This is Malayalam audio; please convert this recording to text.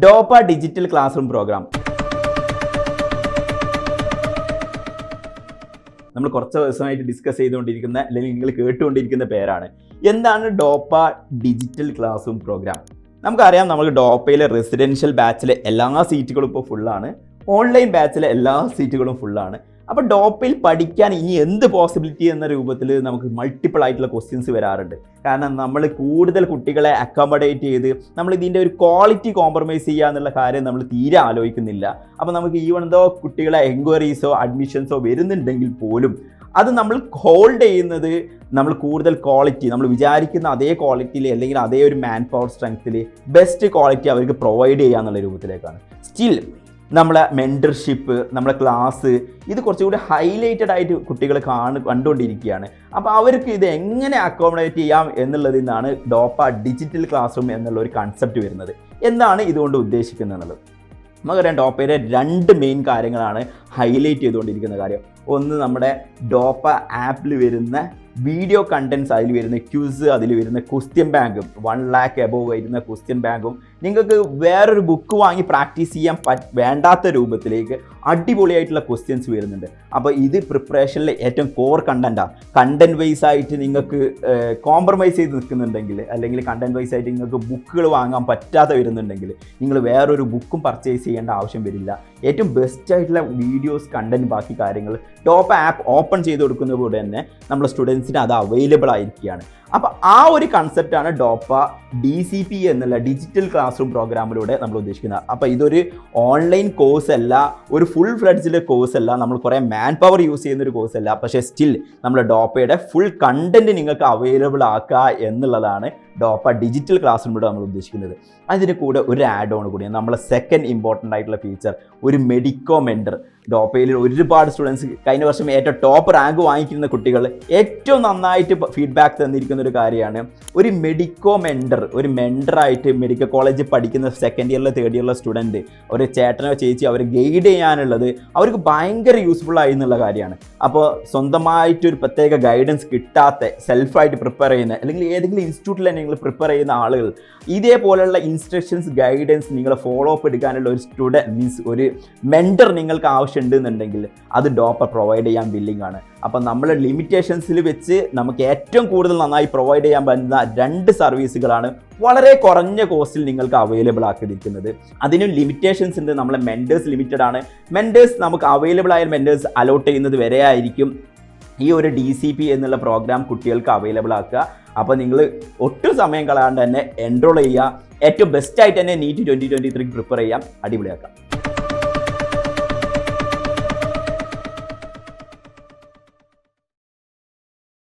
DOPA digital class room program. നമ്മൾ കുറച്ച് ദിവസമായിട്ട് ഡിസ്കസ് ചെയ്തുകൊണ്ടിരിക്കുന്ന അല്ലെങ്കിൽ നിങ്ങൾ കേട്ടുകൊണ്ടിരിക്കുന്ന പേരാണ്. എന്താണ് DOPA digital class room program? നമുക്കറിയാം, നമ്മൾ DOPAയിലെ റെസിഡൻഷ്യൽ ബാച്ചിലെ എല്ലാ സീറ്റുകളും ഇപ്പോൾ ഫുള്ളാണ്, ഓൺലൈൻ ബാച്ചിലെ എല്ലാ സീറ്റുകളും ഫുള്ളാണ്. അപ്പോൾ DOPAയിൽ പഠിക്കാൻ ഇനി എന്ത് പോസിബിലിറ്റി എന്ന രൂപത്തിൽ നമുക്ക് മൾട്ടിപ്പിൾ ആയിട്ടുള്ള ക്വസ്റ്റ്യൻസ് വരാറുണ്ട്. കാരണം നമ്മൾ കൂടുതൽ കുട്ടികളെ അക്കോമഡേറ്റ് ചെയ്ത് നമ്മൾ ഇതിൻ്റെ ഒരു ക്വാളിറ്റി കോംപ്രമൈസ് ചെയ്യുക എന്നുള്ള കാര്യം നമ്മൾ തീരെ ആലോചിക്കുന്നില്ല. അപ്പോൾ നമുക്ക് ഈവൻ ദോ കുട്ടികളെ എൻക്വയറീസോ അഡ്മിഷൻസോ വരുന്നുണ്ടെങ്കിൽ പോലും അത് നമ്മൾ ഹോൾഡ് ചെയ്യുന്നത് നമ്മൾ കൂടുതൽ ക്വാളിറ്റി, നമ്മൾ വിചാരിക്കുന്ന അതേ ക്വാളിറ്റിയിൽ അല്ലെങ്കിൽ അതേ ഒരു മാൻ പവർ സ്ട്രെങ്ത്തിൽ ബെസ്റ്റ് ക്വാളിറ്റി അവർക്ക് പ്രൊവൈഡ് ചെയ്യുക എന്നുള്ള രൂപത്തിലേക്കാണ്. സ്റ്റിൽ നമ്മളെ മെൻറ്റർഷിപ്പ്, നമ്മളെ ക്ലാസ്, ഇത് കുറച്ചുകൂടി ഹൈലൈറ്റഡ് ആയിട്ട് കുട്ടികൾ കണ്ടുകൊണ്ടിരിക്കുകയാണ്. അപ്പോൾ അവർക്ക് ഇത് എങ്ങനെ അക്കോമഡേറ്റ് ചെയ്യാം എന്നുള്ളതിൽ നിന്നാണ് DOPA ഡിജിറ്റൽ ക്ലാസ് റൂം എന്നുള്ള ഒരു കൺസെപ്റ്റ് വരുന്നത്. എന്താണ് ഇതുകൊണ്ട് ഉദ്ദേശിക്കുന്നത് എന്നുള്ളത് നമുക്കറിയാം. DOPAയിലെ 2 മെയിൻ കാര്യങ്ങളാണ് ഹൈലൈറ്റ് ചെയ്തുകൊണ്ടിരിക്കുന്ന കാര്യം. ഒന്ന്, നമ്മുടെ DOPA ആപ്പിൽ വരുന്ന വീഡിയോ കണ്ടൻസ്, അതിൽ വരുന്ന ക്യൂസ്, അതിൽ വരുന്ന ക്വസ്റ്റ്യൻ ബാങ്കും 1 lakh എബോവ് വരുന്ന ക്വസ്റ്റ്യൻ ബാങ്കും നിങ്ങൾക്ക് വേറൊരു ബുക്ക് വാങ്ങി പ്രാക്ടീസ് ചെയ്യാൻ വേണ്ടാത്ത രൂപത്തിലേക്ക് അടിപൊളിയായിട്ടുള്ള ക്വസ്റ്റ്യൻസ് വരുന്നുണ്ട്. അപ്പോൾ ഇത് പ്രിപ്പറേഷനിൽ ഏറ്റവും കോർ കണ്ടൻറ്റാണ്. കണ്ടൻറ് വൈസ് ആയിട്ട് നിങ്ങൾക്ക് കോംപ്രമൈസ് ചെയ്ത് നിൽക്കുന്നുണ്ടെങ്കിൽ, അല്ലെങ്കിൽ കണ്ടൻറ് വൈസ് ആയിട്ട് നിങ്ങൾക്ക് ബുക്കുകൾ വാങ്ങാൻ പറ്റാതെ വരുന്നുണ്ടെങ്കിൽ നിങ്ങൾ വേറൊരു ബുക്കും പർച്ചേസ് ചെയ്യേണ്ട ആവശ്യം വരില്ല. ഏറ്റവും ബെസ്റ്റ് ആയിട്ടുള്ള വീഡിയോസ്, കണ്ടൻറ്, ബാക്കി കാര്യങ്ങൾ DOPA ആപ്പ് ഓപ്പൺ ചെയ്ത് കൊടുക്കുന്നതോടെ തന്നെ നമ്മുടെ സ്റ്റുഡൻസിന് അത് അവൈലബിൾ ആയിരിക്കുകയാണ്. അപ്പോൾ ആ ഒരു കൺസെപ്റ്റാണ് DOPA DCP എന്നുള്ള ഡിജിറ്റൽ ക്ലാസ് റൂം പ്രോഗ്രാമിലൂടെ നമ്മൾ ഉദ്ദേശിക്കുന്നത്. അപ്പോൾ ഇതൊരു ഓൺലൈൻ കോഴ്സ് അല്ല, ഒരു ഫുൾ ഫ്ലെഡ്ജിലെ കോഴ്സ് അല്ല, നമ്മൾ കുറേ മാൻ പവർ യൂസ് ചെയ്യുന്ന ഒരു കോഴ്സ് അല്ല. പക്ഷേ സ്റ്റിൽ നമ്മൾ DOPAയുടെ ഫുൾ കണ്ടൻറ്റ് നിങ്ങൾക്ക് അവൈലബിൾ ആക്കുക എന്നുള്ളതാണ് DOPA ഡിജിറ്റൽ ക്ലാസ് റൂമിലൂടെ നമ്മൾ ഉദ്ദേശിക്കുന്നത്. അതിന് കൂടെ ഒരു ആഡ് ഓൺ കൂടിയാണ് നമ്മളെ സെക്കൻഡ് ഇമ്പോർട്ടൻ്റ് ആയിട്ടുള്ള ഫീച്ചർ, ഒരു മെഡിക്കോ മെൻറ്റർ. DOPAയിൽ ഒരുപാട് സ്റ്റുഡൻസ് കഴിഞ്ഞ വർഷം ഏറ്റവും ടോപ്പ് റാങ്ക് വാങ്ങിക്കുന്ന കുട്ടികൾ ഏറ്റവും നന്നായിട്ട് ഫീഡ്ബാക്ക് തന്നിരിക്കുന്ന ഒരു കാര്യമാണ് ഒരു മെഡിക്കോ മെൻറ്റർ. ഒരു മെൻറ്ററായിട്ട് മെഡിക്കൽ കോളേജിൽ പഠിക്കുന്ന സെക്കൻഡ് ഇയറിലെ തേർഡ് ഇയറിലെ സ്റ്റുഡൻറ്റ്, ഒരു ചേട്ടനോ ചേച്ചി അവരെ ഗൈഡ് ചെയ്യാനുള്ളത് അവർക്ക് ഭയങ്കര യൂസ്ഫുൾ ആയി എന്നുള്ള കാര്യമാണ്. അപ്പോൾ സ്വന്തമായിട്ടൊരു പ്രത്യേക ഗൈഡൻസ് കിട്ടാത്ത, സെൽഫായിട്ട് പ്രിപ്പയർ ചെയ്യുന്ന, അല്ലെങ്കിൽ ഏതെങ്കിലും ഇൻസ്റ്റിറ്റ്യൂട്ടിൽ തന്നെ നിങ്ങൾ പ്രിപ്പയർ ചെയ്യുന്ന ആളുകൾ, ഇതേപോലെയുള്ള ഇൻസ്ട്രക്ഷൻസ്, ഗൈഡൻസ് നിങ്ങൾ ഫോളോ അപ്പ് എടുക്കാനുള്ള ഒരു സ്റ്റുഡൻറ്റ് മീൻസ് ഒരു മെൻറ്റർ നിങ്ങൾക്ക് ആവശ്യമുണ്ടെന്നുണ്ടെങ്കിൽ അത് DOPA പ്രൊവൈഡ് ചെയ്യാൻ വില്ലിംഗ് ആണ്. അപ്പം നമ്മൾ ലിമിറ്റേഷൻസിൽ വെച്ച് നമുക്ക് ഏറ്റവും കൂടുതൽ നന്നായി പ്രൊവൈഡ് ചെയ്യാൻ പറ്റുന്ന 2 സർവീസുകളാണ് വളരെ കുറഞ്ഞ കോസ്റ്റിൽ നിങ്ങൾക്ക് അവൈലബിൾ ആക്കിയിരിക്കുന്നത്. അതിനും ലിമിറ്റേഷൻസ് ഉണ്ട്. നമ്മളെ മെൻറ്റേഴ്സ് ലിമിറ്റഡ് ആണ്. മെൻറ്റേഴ്സ് നമുക്ക് അവൈലബിൾ ആയ മെൻറ്റേഴ്സ് അലോട്ട് ചെയ്യുന്നത് വരെ ആയിരിക്കും ഈ ഒരു DCP എന്നുള്ള പ്രോഗ്രാം കുട്ടികൾക്ക് അവൈലബിൾ ആക്കുക. അപ്പോൾ നിങ്ങൾ ഒട്ടും സമയം കളയാണ്ട് തന്നെ എൻറോൾ ചെയ്യുക. ഏറ്റവും ബെസ്റ്റായിട്ട് തന്നെ NEET 2023 പ്രിപ്പയർ ചെയ്യാം, അടിപൊളിയാക്കാം.